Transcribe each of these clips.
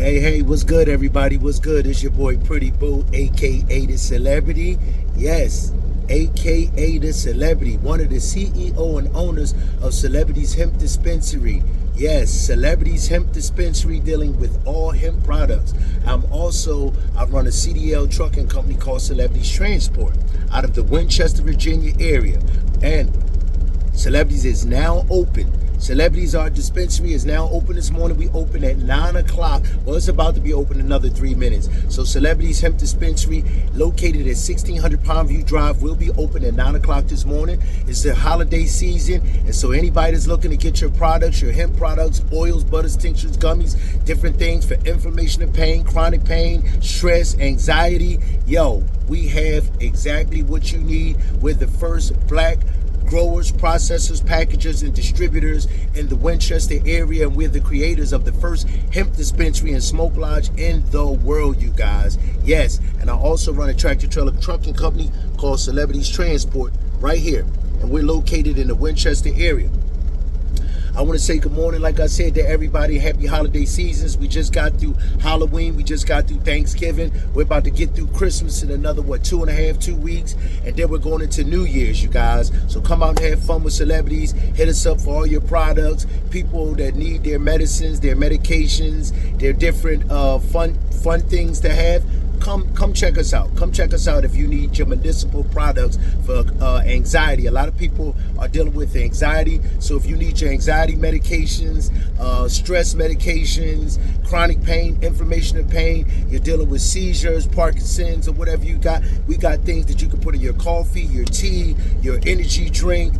Hey, what's good, everybody? What's good? It's your boy Pretty Boo, aka The Celebrity. Yes, aka The Celebrity, one of the CEO and owners of Celebrities Hemp Dispensary. Yes, Celebrities Hemp Dispensary, dealing with all hemp products. I run a CDL trucking company called Celebrities Transport out of the Winchester, Virginia area. And Celebrities is now open. Celebrities, our dispensary is now open this morning. We open at 9 o'clock. Well, it's about to be open another 3 minutes. So Celebrities Hemp Dispensary, located at 1600 Pondview Drive, will be open at 9 o'clock this morning. It's the holiday season, and so anybody that's looking to get your products, your hemp products, oils, butters, tinctures, gummies, different things for inflammation and pain, chronic pain, stress, anxiety, we have exactly what you need. We're the first black growers, processors, packagers, and distributors in the Winchester area, and we're the creators of the first hemp dispensary and smoke lodge in the world, you guys. Yes, and I also run a tractor trailer trucking company called Celebrities Transport right here, and we're located in the Winchester area. I want to say good morning, like I said, to everybody. Happy holiday seasons. We just got through Halloween. We just got through Thanksgiving. We're about to get through Christmas in another, 2 weeks. And then we're going into New Year's, you guys. So come out and have fun with Celebrities. Hit us up for all your products. People that need their medicines, their medications, their different fun things to have. Come check us out. Come check us out if you need your medicinal products for anxiety. A lot of people are dealing with anxiety. So if you need your anxiety medications, stress medications, chronic pain, inflammation and pain, you're dealing with seizures, Parkinson's, or whatever you got, we got things that you can put in your coffee, your tea, your energy drink.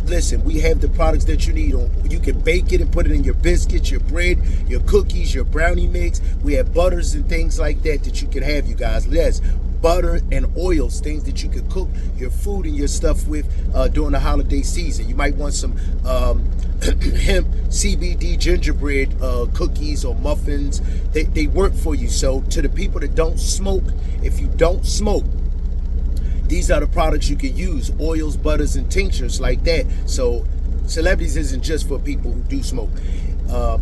Listen, we have the products that you need. You can bake it and put it in your biscuits, your bread, your cookies, your brownie mix. We have butters and things like that you can have, you guys. Yes, butter and oils, things that you can cook your food and your stuff with during the holiday season. You might want some hemp CBD gingerbread cookies or muffins. They work for you. So to the people that don't smoke, if you don't smoke, these are the products you can use, oils, butters, and tinctures like that. So Celebrities isn't just for people who do smoke.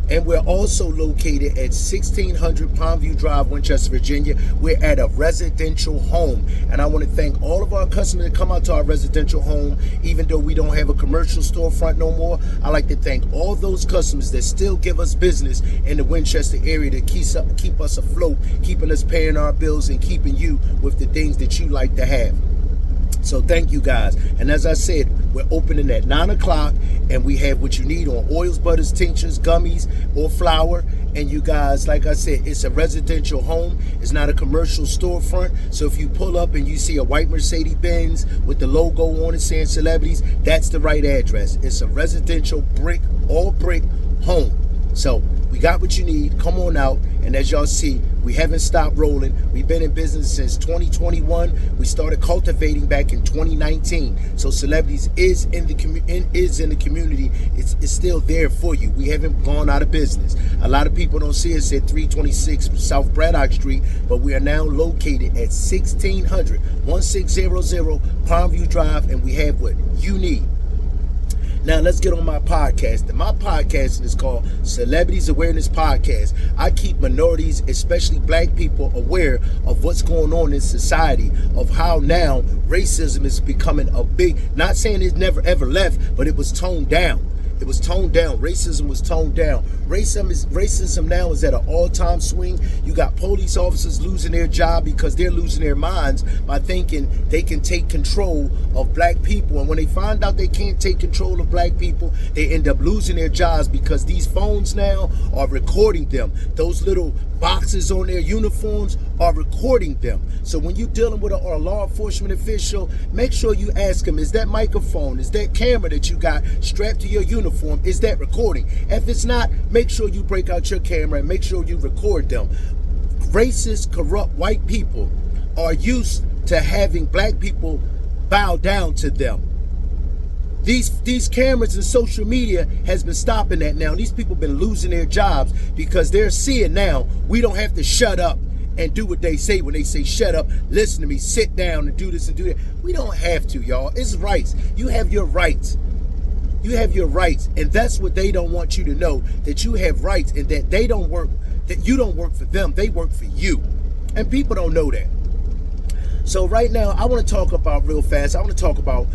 And we're also located at 1600 Pondview Drive, Winchester, Virginia. We're at a residential home. And I want to thank all of our customers that come out to our residential home, even though we don't have a commercial storefront no more. I like to thank all those customers that still give us business in the Winchester area to keep us afloat, keeping us paying our bills, and keeping you with the things that you like to have. So thank you guys. And as I said, we're opening at 9 o'clock, and we have what you need on oils, butters, tinctures, gummies, or flour. And you guys, like I said, it's a residential home. It's not a commercial storefront. So if you pull up and you see a white Mercedes-Benz with the logo on it saying Celebrities, that's the right address. It's a residential all brick home. So we got what you need. Come on out. And as y'all see, we haven't stopped rolling. We've been in business since 2021. We started cultivating back in 2019. So Celebrities is in the community. It's still there for you. We haven't gone out of business. A lot of people don't see us at 326 South Braddock Street, but we are now located at 1600 Pondview Drive, and we have what you need. Now let's get on my podcast. And my podcast is called Celebrities Awareness Podcast. I keep minorities, especially black people, aware of what's going on in society, of how now racism is becoming a big, not saying it never ever left, but it was toned down. It was toned down. Racism was toned down. Racism now is at an all-time swing. You got police officers losing their job because they're losing their minds by thinking they can take control of black people. And when they find out they can't take control of black people, they end up losing their jobs because these phones now are recording them. Those little boxes on their uniforms are recording them. So when you're dealing with a law enforcement official, make sure you ask them, is that microphone, is that camera that you got strapped to your uniform, is that recording? If it's not, make sure you break out your camera and make sure you record them. Racist, corrupt white people are used to having black people bow down to them. These cameras and social media has been stopping that now. These people been losing their jobs because they're seeing now we don't have to shut up and do what they say when they say shut up, listen to me, sit down and do this and do that. We don't have to, y'all. It's rights. You have your rights. You have your rights, and that's what they don't want you to know, that you have rights and that they don't work, that you don't work for them, they work for you. And people don't know that. So right now, I want to talk about real fast. I want to talk about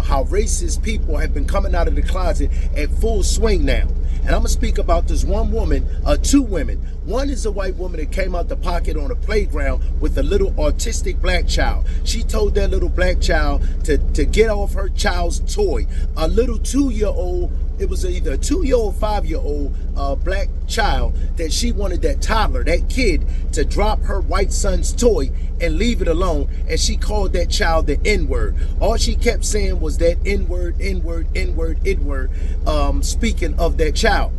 how racist people have been coming out of the closet at full swing now. And I'm going to speak about this one woman, two women. One is a white woman that came out the pocket on a playground with a little autistic black child. She told that little black child to get off her child's toy. A little 2-year-old, it was either a 2-year-old, 5-year-old black child that she wanted that toddler, that kid, to drop her white son's toy and leave it alone. And she called that child the N-word. All she kept saying was that N-word, N-word, N-word, N-word, speaking of that child.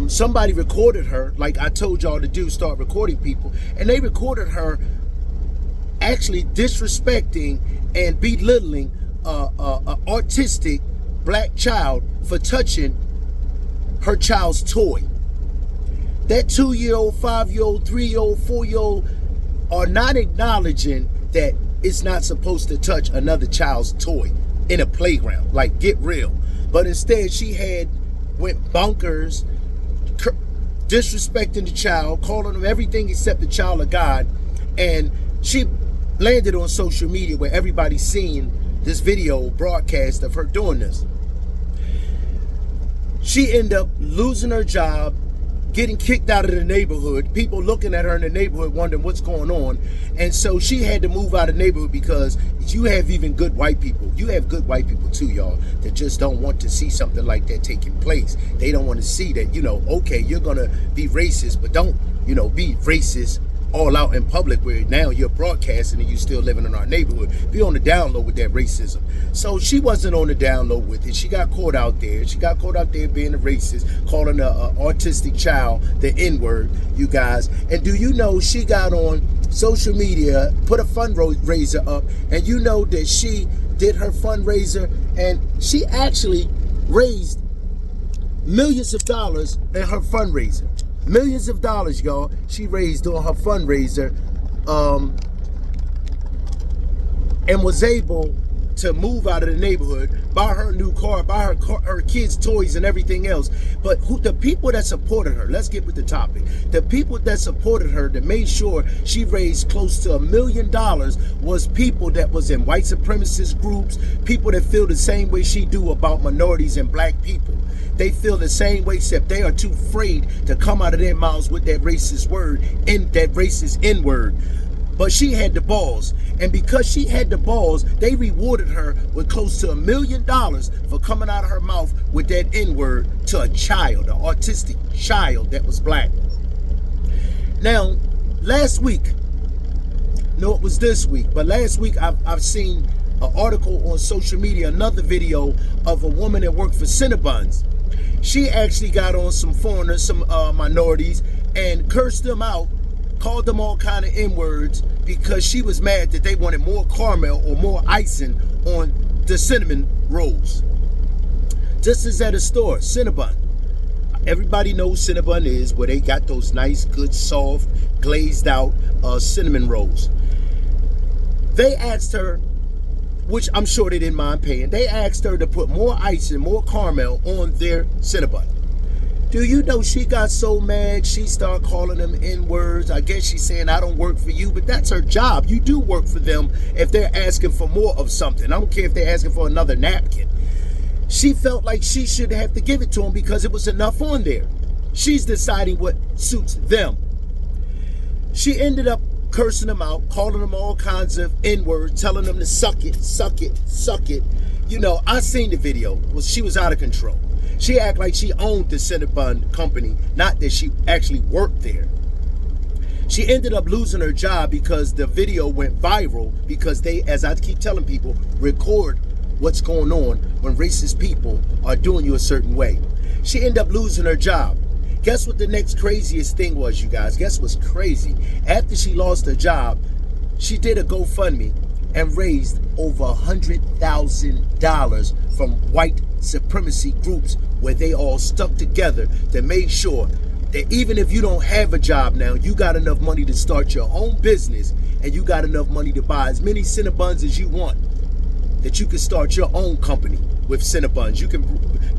Somebody recorded her, like I told y'all to do, start recording people, and they recorded her actually disrespecting and belittling a autistic black child for touching her child's toy. That 2-year-old, 5-year-old, 3-year-old, 4-year-old are not acknowledging that it's not supposed to touch another child's toy in a playground. Like, get real. But instead, she went bonkers, disrespecting the child, calling him everything except the child of God. And she landed on social media where everybody's seeing this video broadcast of her doing this. She ended up losing her job, getting kicked out of the neighborhood, people looking at her in the neighborhood wondering what's going on. And so she had to move out of the neighborhood because you have even good white people. You have good white people too, y'all, that just don't want to see something like that taking place. They don't want to see that, okay, you're going to be racist, but don't, be racist all out in public where now you're broadcasting and you still living in our neighborhood. Be on the down low with that racism. So she wasn't on the down low with it. She got caught out there. She got caught out there being a racist, calling an autistic child the N-word, you guys. And do you know she got on social media, put a fundraiser up, and you know that she did her fundraiser and she actually raised millions of dollars in her fundraiser. Millions of dollars, y'all, she raised on her fundraiser, and was able to move out of the neighborhood, buy her a new car, buy her kids' toys and everything else. But the people that supported her, let's get with the topic. The people that supported her, that made sure she raised close to $1 million, was people that was in white supremacist groups, people that feel the same way she do about minorities and black people. They feel the same way, except they are too afraid to come out of their mouths with that racist word, that racist N-word. But she had the balls. And because she had the balls, they rewarded her with close to $1 million for coming out of her mouth with that N-word to a child, an autistic child that was black. Now, last week, no, it was this week, but last week I've seen an article on social media, another video of a woman that worked for Cinnabons. She actually got on some foreigners, some minorities, and cursed them out, called them all kind of N-words because she was mad that they wanted more caramel or more icing on the cinnamon rolls. Just as at a store, Cinnabon. Everybody knows Cinnabon is, where they got those nice, good, soft, glazed out cinnamon rolls. They asked her, which I'm sure they didn't mind paying, they asked her to put more icing, more caramel on their Cinnabon. Do you know she got so mad she started calling them N-words? I guess she's saying, I don't work for you, but that's her job. You do work for them if they're asking for more of something. I don't care if they're asking for another napkin. She felt like she should have to give it to them because it was enough on there. She's deciding what suits them. She ended up cursing them out, calling them all kinds of N-words, telling them to suck it, suck it, suck it. I seen the video. She was out of control. She acted like she owned the Cinnabon company, not that she actually worked there. She ended up losing her job because the video went viral because they, as I keep telling people, record what's going on when racist people are doing you a certain way. She ended up losing her job. Guess what the next craziest thing was, you guys? Guess what's crazy? After she lost her job, she did a GoFundMe and raised over $100,000 from white supremacy groups where they all stuck together to make sure that even if you don't have a job now, you got enough money to start your own business and you got enough money to buy as many Cinnabons as you want, that you can start your own company. with Cinnabons. You can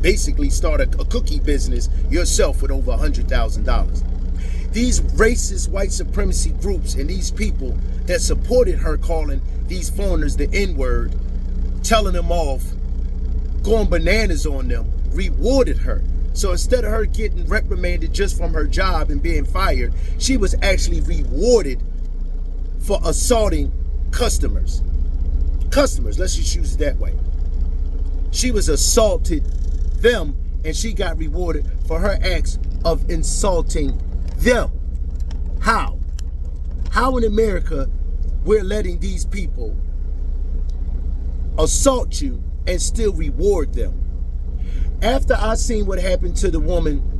basically start a cookie business yourself with over $100,000. These racist white supremacy groups and these people that supported her calling these foreigners the N-word, telling them off, going bananas on them, rewarded her. So instead of her getting reprimanded just from her job and being fired, she was actually rewarded for assaulting customers. Customers, let's just use it that way. She was assaulted them, and she got rewarded for her acts of insulting them. How? How in America we're letting these people assault you and still reward them? After I seen what happened to the woman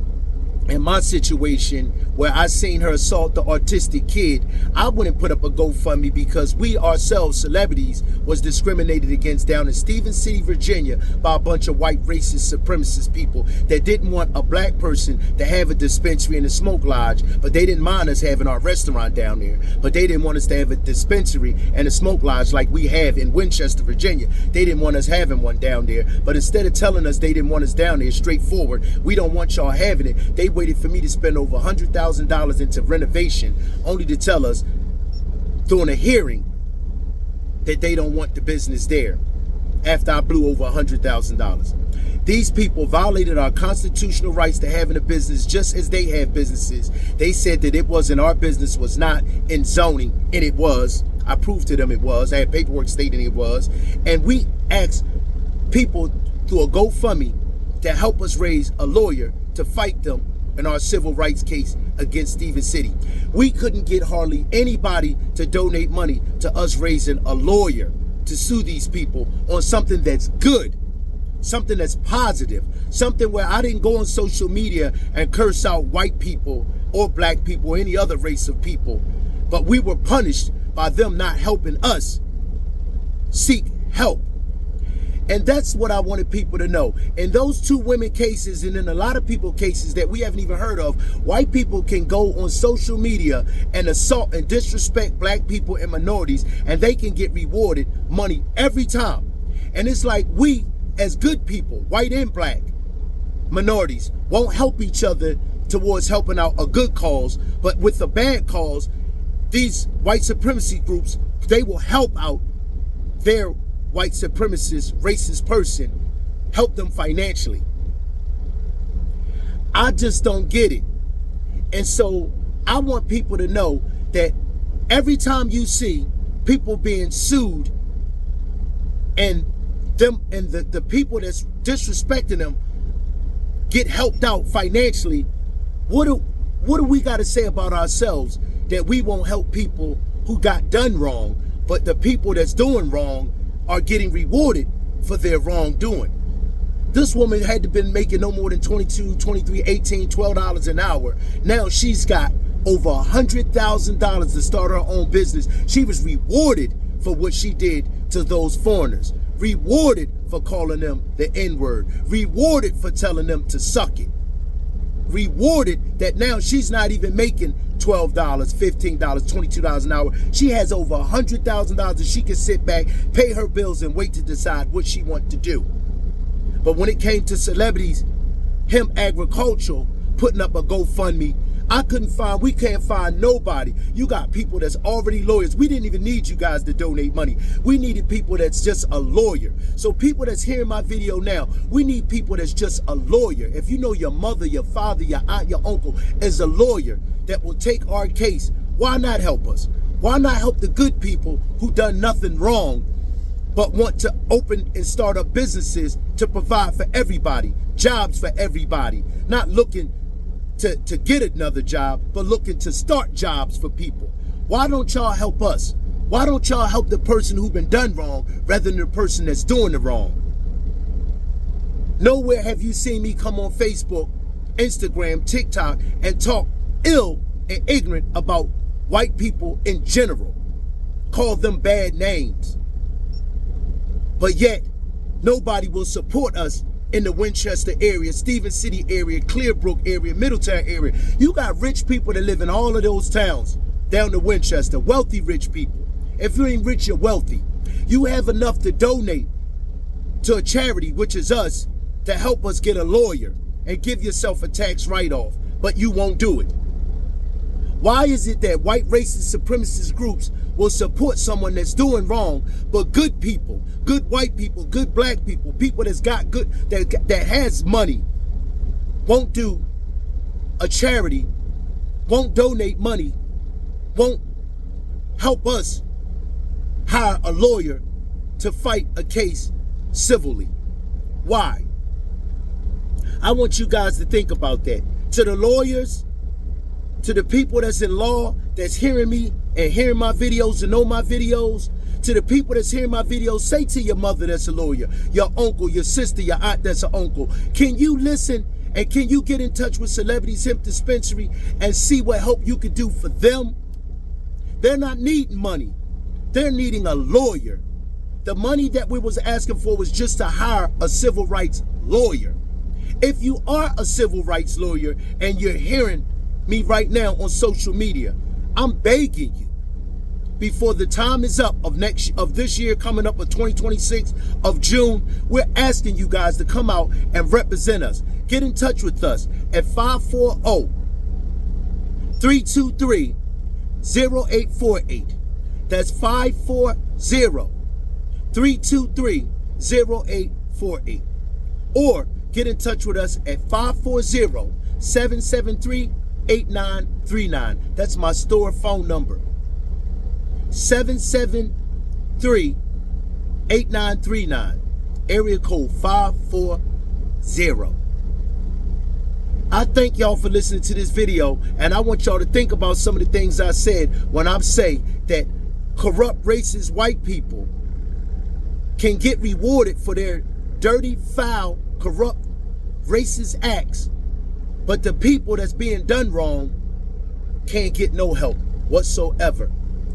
in my situation, where I seen her assault the autistic kid, I wouldn't put up a GoFundMe, because we ourselves, celebrities, was discriminated against down in Stevens City, Virginia, by a bunch of white racist supremacist people that didn't want a black person to have a dispensary and a smoke lodge, but they didn't mind us having our restaurant down there. But they didn't want us to have a dispensary and a smoke lodge like we have in Winchester, Virginia. They didn't want us having one down there. But instead of telling us they didn't want us down there straightforward, we don't want y'all having it, they waited for me to spend over $100,000 into renovation, only to tell us during a hearing that they don't want the business there after I blew over $100,000. These people violated our constitutional rights to having a business just as they have businesses. They said that it wasn't, our business was not in zoning, and it was. I proved to them it was. I had paperwork stating it was. And we asked people through a GoFundMe to help us raise a lawyer to fight them in our civil rights case against Stevens City. We couldn't get hardly anybody to donate money to us raising a lawyer to sue these people on something that's good, something that's positive, something where I didn't go on social media and curse out white people or black people or any other race of people, but we were punished by them not helping us seek help. And that's what I wanted people to know. In those two women cases, and in a lot of people cases that we haven't even heard of, white people can go on social media and assault and disrespect black people and minorities, and they can get rewarded money every time. And it's like we, as good people, white and black minorities, won't help each other towards helping out a good cause, but with a bad cause, these white supremacy groups, they will help out their white supremacist, racist person, help them financially. I just don't get it. And so I want people to know that every time you see people being sued and them and the people that's disrespecting them get helped out financially, what do we got to say about ourselves that we won't help people who got done wrong, but the people that's doing wrong are getting rewarded for their wrongdoing? This woman had to been making no more than $22, $23, $18, $12 an hour. Now she's got over $100,000 to start her own business. She was rewarded for what she did to those foreigners, rewarded for calling them the N-word, rewarded for telling them to suck it, rewarded that now she's not even making $12, $15, $22 an hour. She has over $100,000 that she can sit back, pay her bills, and wait to decide what she wants to do. But when it came to celebrities, hemp agricultural, putting up a GoFundMe, we can't find nobody. You got people that's already lawyers. We didn't even need you guys to donate money. We needed people that's just a lawyer. So people that's hearing my video now, we need people that's just a lawyer. If you know your mother, your father, your aunt, your uncle is a lawyer that will take our case, why not help us? Why not help the good people who done nothing wrong but want to open and start up businesses to provide for everybody, jobs for everybody, not looking to get another job, but looking to start jobs for people? Why don't y'all help us? Why don't y'all help the person who been done wrong rather than the person that's doing the wrong? Nowhere have you seen me come on Facebook, Instagram, TikTok, and talk ill and ignorant about white people in general, call them bad names. But yet, nobody will support us in the Winchester area, Stevens City area, Clearbrook area, Middletown area. You got rich people that live in all of those towns down to Winchester, wealthy rich people. If you ain't rich, you're wealthy. You have enough to donate to a charity, which is us, to help us get a lawyer and give yourself a tax write-off, but you won't do it? Why is it that white racist supremacist groups will support someone that's doing wrong, but good people, good white people, good black people, people that's got good, that has money, won't do a charity, won't donate money, won't help us hire a lawyer to fight a case civilly? Why? I want you guys to think about that. To the lawyers, to the people that's in law, that's hearing me and hearing my videos and know my videos, to the people that's hearing my videos, say to your mother that's a lawyer, your uncle, your sister, your aunt that's an uncle, can you listen and can you get in touch with Celebrities Hemp Dispensary and see what help you can do for them? They're not needing money. They're needing a lawyer. The money that we was asking for was just to hire a civil rights lawyer. If you are a civil rights lawyer and you're hearing me right now on social media, I'm begging you, before the time is up of this year coming up of 2026 of June, we're asking you guys to come out and represent us. Get in touch with us at 540-323-0848. That's 540-323-0848. Or get in touch with us at 540-773-8939. That's my store phone number. 773-8939. Area code 540. I thank y'all for listening to this video, and I want y'all to think about some of the things I said when I say that corrupt, racist white people can get rewarded for their dirty, foul, corrupt, racist acts, but the people that's being done wrong can't get no help whatsoever.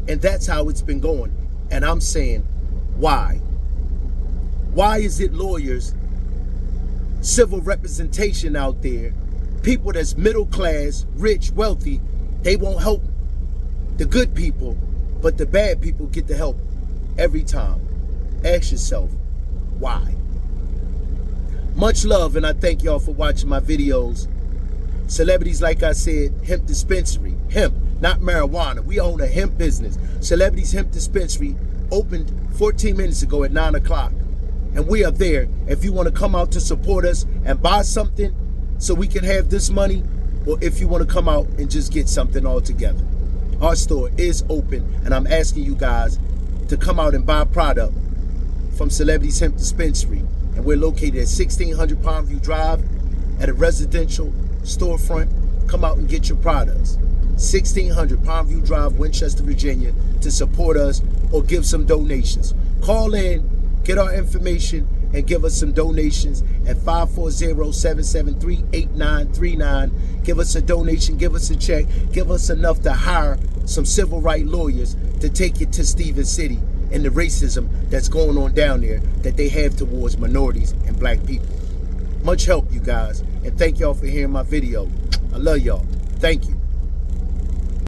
And that's how it's been going. And I'm saying, why? Why is it lawyers, civil representation out there, people that's middle class, rich, wealthy, they won't help the good people, but the bad people get the help every time? Ask yourself, why? Much love, and I thank y'all for watching my videos. Celebrities, like I said, Hemp Dispensary, hemp, not marijuana. We own a hemp business. Celebrities Hemp Dispensary opened 14 minutes ago at 9 o'clock. And we are there. If you want to come out to support us and buy something so we can have this money, or if you want to come out and just get something all together. Our store is open, and I'm asking you guys to come out and buy product from Celebrities Hemp Dispensary. And we're located at 1600 Pondview Drive at a residential storefront. Come out and get your products. 1600 Pondview Drive, Winchester, Virginia, to support us or give some donations. Call in, get our information, and give us some donations at 540-773-8939. Give us a donation, give us a check, give us enough to hire some civil rights lawyers to take it to Stephen City and the racism that's going on down there that they have towards minorities and black people. Much help, you guys, and thank y'all for hearing my video. I love y'all. Thank you.